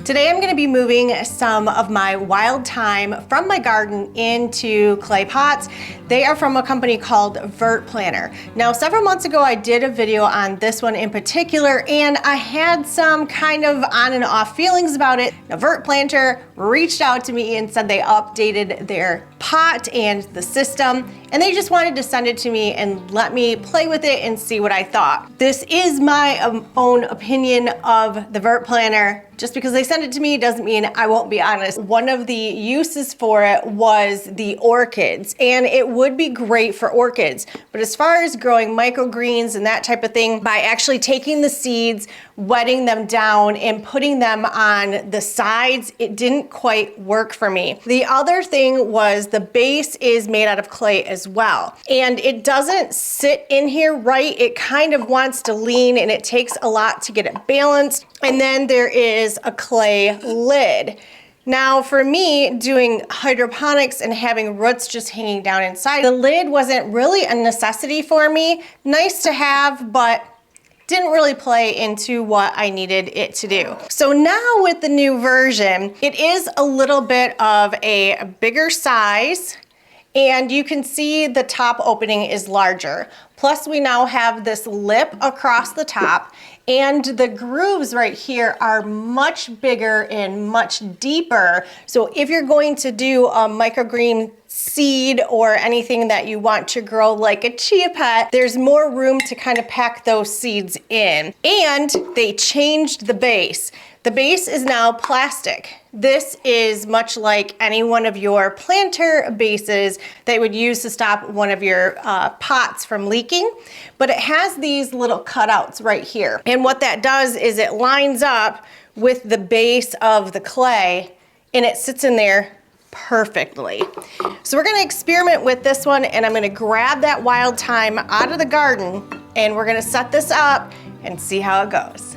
Today I'm going to be moving some of my wild thyme from my garden into clay pots. They are from a company called Vertplanter. Now, several months ago I did a video on this one in particular, and I had some kind of on and off feelings about it. Now, Vertplanter reached out to me and said they updated their pot and the system, and they just wanted to send it to me and let me play with it and see what I thought. This is my own opinion of the Vertplanter. Just because they sent it to me doesn't mean I won't be honest. One of the uses for it was the orchids, and it would be great for orchids. But as far as growing microgreens and that type of thing, by actually taking the seeds, wetting them down, and putting them on the sides, it didn't quite work for me. The other thing was the base is made out of clay as well, and it doesn't sit in here right. It kind of wants to lean, and it takes a lot to get it balanced. And then there is a clay lid. Now, for me, doing hydroponics and having roots just hanging down inside, the lid wasn't really a necessity for me. Nice to have, but didn't really play into what I needed it to do. So now with the new version, it is a little bit of a bigger size, and you can see the top opening is larger. Plus we now have this lip across the top, and the grooves right here are much bigger and much deeper. So if you're going to do a microgreen seed or anything that you want to grow like a chia pet, there's more room to kind of pack those seeds in. And they changed the base. The base is now plastic. This is much like any one of your planter bases that you would use to stop one of your pots from leaking, but it has these little cutouts right here. And what that does is it lines up with the base of the clay, and it sits in there perfectly. So we're gonna experiment with this one, and I'm gonna grab that wild thyme out of the garden, and we're gonna set this up and see how it goes.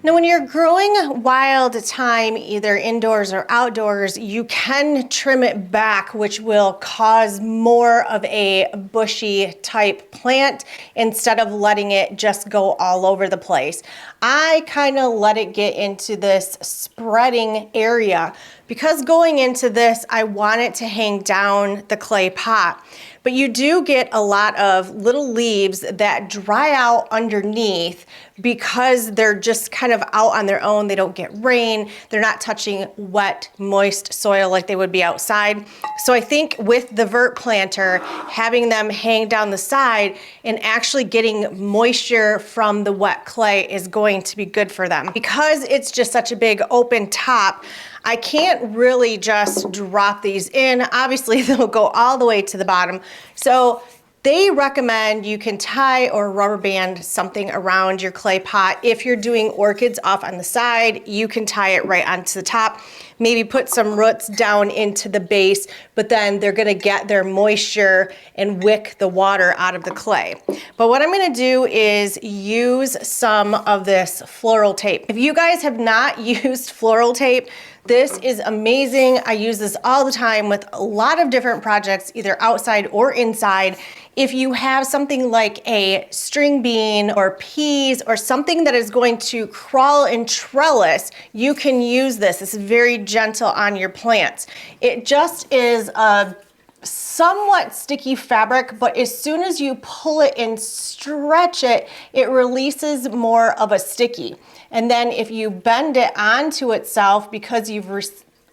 Now, when you're growing wild thyme, either indoors or outdoors, you can trim it back, which will cause more of a bushy type plant instead of letting it just go all over the place. I kind of let it get into this spreading area because going into this, I want it to hang down the clay pot. But you do get a lot of little leaves that dry out underneath because they're just kind of out on their own. They don't get rain. They're not touching wet, moist soil like they would be outside. So I think with the Vertplanter, having them hang down the side and actually getting moisture from the wet clay is going to be good for them. Because it's just such a big open top, I can't really just drop these in. Obviously, they'll go all the way to the bottom. So they recommend you can tie or rubber band something around your clay pot. If you're doing orchids off on the side, you can tie it right onto the top. Maybe put some roots down into the base, but then they're gonna get their moisture and wick the water out of the clay. But what I'm gonna do is use some of this floral tape. If you guys have not used floral tape, this is amazing. I use this all the time with a lot of different projects, either outside or inside. If you have something like a string bean or peas or something that is going to crawl and trellis, you can use this. It's very gentle on your plants. It just is a somewhat sticky fabric, but as soon as you pull it and stretch it, it releases more of a sticky. And then if you bend it onto itself because you've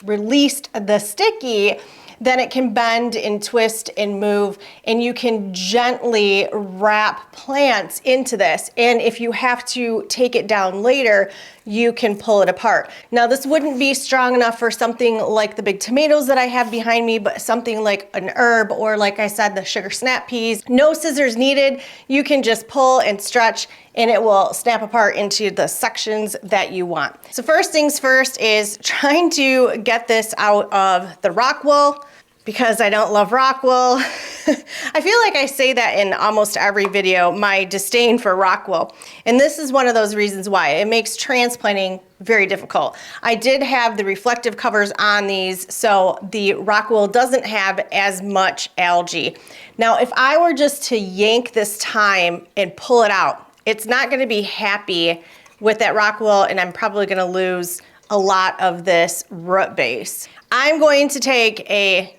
released the sticky, then it can bend and twist and move, and you can gently wrap plants into this. And if you have to take it down later, you can pull it apart. Now, this wouldn't be strong enough for something like the big tomatoes that I have behind me, but something like an herb or, like I said, the sugar snap peas. No scissors needed. You can just pull and stretch, and it will snap apart into the sections that you want. So first things first is trying to get this out of the rock wool, because I don't love rock wool. I feel like I say that in almost every video, my disdain for rock wool. And this is one of those reasons why. It makes transplanting very difficult. I did have the reflective covers on these, so the rock wool doesn't have as much algae. Now, if I were just to yank this thyme and pull it out, it's not gonna be happy with that rock wool, and I'm probably gonna lose a lot of this root base. I'm going to take a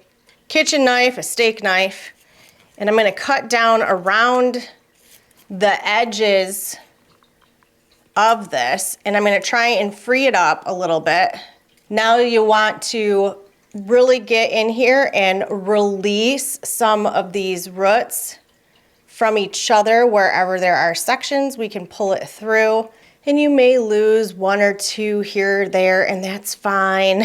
kitchen knife, a steak knife, and I'm gonna cut down around the edges of this, and I'm gonna try and free it up a little bit. Now you want to really get in here and release some of these roots from each other. Wherever there are sections, we can pull it through. And you may lose one or two here or there, and that's fine.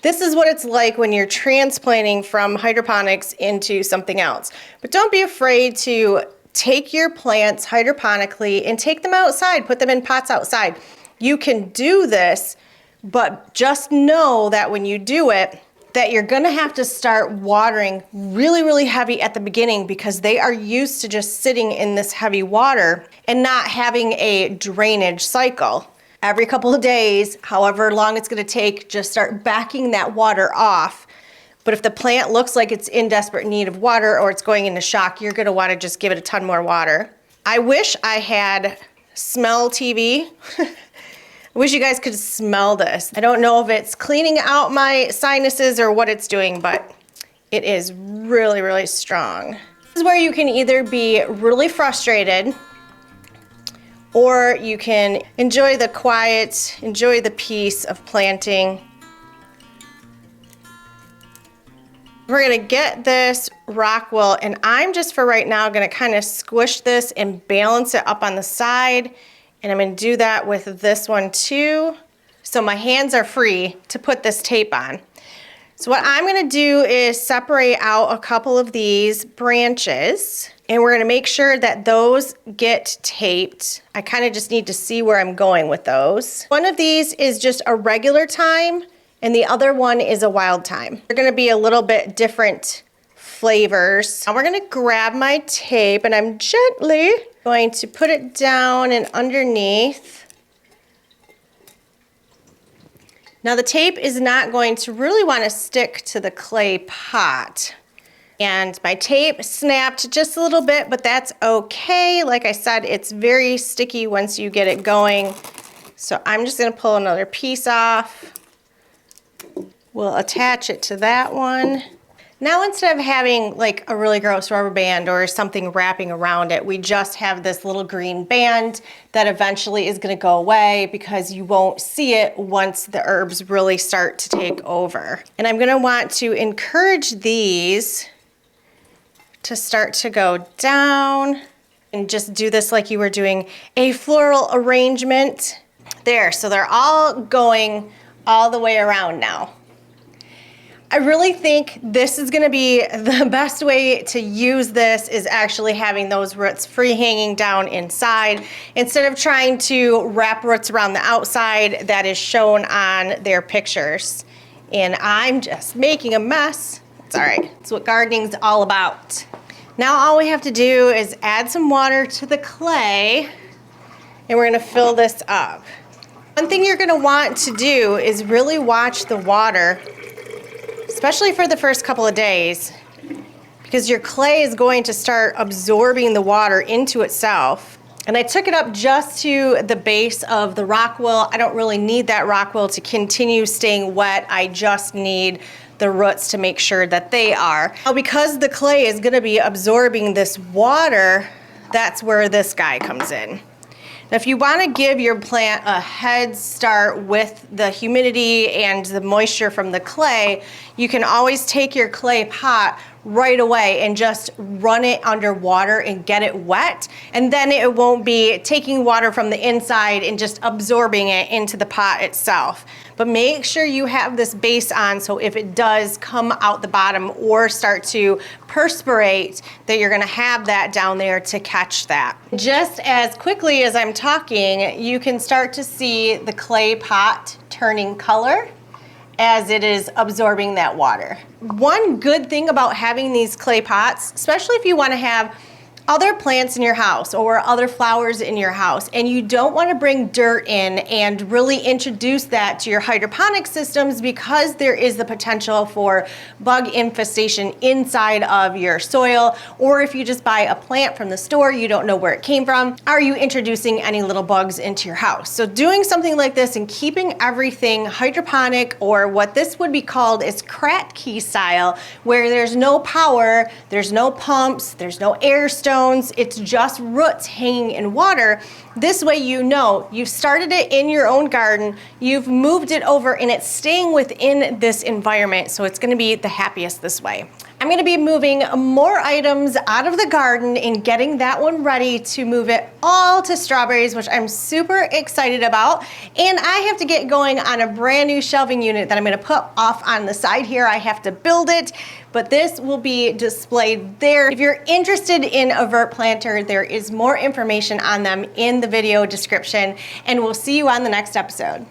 This is what it's like when you're transplanting from hydroponics into something else. But don't be afraid to take your plants hydroponically and take them outside, put them in pots outside. You can do this, but just know that when you do it, that you're gonna have to start watering really, really heavy at the beginning because they are used to just sitting in this heavy water and not having a drainage cycle. Every couple of days, however long it's gonna take, just start backing that water off. But if the plant looks like it's in desperate need of water or it's going into shock, you're gonna wanna just give it a ton more water. I wish I had smell TV. I wish you guys could smell this. I don't know if it's cleaning out my sinuses or what it's doing, but it is really, really strong. This is where you can either be really frustrated or you can enjoy the quiet, enjoy the peace of planting. We're gonna get this rock wool, and I'm just for right now gonna kind of squish this and balance it up on the side. And I'm gonna do that with this one too. So my hands are free to put this tape on. So what I'm gonna do is separate out a couple of these branches, and we're gonna make sure that those get taped. I kind of just need to see where I'm going with those. One of these is just a regular thyme, and the other one is a wild thyme. They're gonna be a little bit different flavors. Now we're gonna grab my tape, and I'm gently going to put it down and underneath. Now the tape is not going to really want to stick to the clay pot. And my tape snapped just a little bit, but that's okay. Like I said, it's very sticky once you get it going. So I'm just gonna pull another piece off. We'll attach it to that one. Now instead of having like a really gross rubber band or something wrapping around it, we just have this little green band that eventually is gonna go away because you won't see it once the herbs really start to take over. And I'm gonna want to encourage these to start to go down and just do this like you were doing a floral arrangement. There, so they're all going all the way around now. I really think this is gonna be the best way to use this is actually having those roots free hanging down inside instead of trying to wrap roots around the outside that is shown on their pictures. And I'm just making a mess. It's all right, it's what gardening's all about. Now all we have to do is add some water to the clay and we're gonna fill this up. One thing you're gonna want to do is really watch the water, especially for the first couple of days, because your clay is going to start absorbing the water into itself. And I took it up just to the base of the rock wool. I don't really need that rock wool to continue staying wet. I just need the roots to make sure that they are. Now, because the clay is gonna be absorbing this water, that's where this guy comes in. Now, if you want to give your plant a head start with the humidity and the moisture from the clay, you can always take your clay pot right away and just run it under water and get it wet. And then it won't be taking water from the inside and just absorbing it into the pot itself. But make sure you have this base on so if it does come out the bottom or start to perspirate, that you're gonna have that down there to catch that. Just as quickly as I'm talking, you can start to see the clay pot turning color as it is absorbing that water. One good thing about having these clay pots, especially if you wanna have other plants in your house or other flowers in your house, and you don't want to bring dirt in and really introduce that to your hydroponic systems because there is the potential for bug infestation inside of your soil, or if you just buy a plant from the store, you don't know where it came from, are you introducing any little bugs into your house? So doing something like this and keeping everything hydroponic, or what this would be called is Kratky style, where there's no power, there's no pumps, there's no air stones, it's just roots hanging in water. This way you know you've started it in your own garden, you've moved it over, and it's staying within this environment, so it's going to be the happiest this way. I'm going to be moving more items out of the garden and getting that one ready to move it all to strawberries, which I'm super excited about. And I have to get going on a brand new shelving unit that I'm going to put off on the side here. I have to build it, but this will be displayed there. If you're interested in a Vertplanter, there is more information on them in the video description, and we'll see you on the next episode.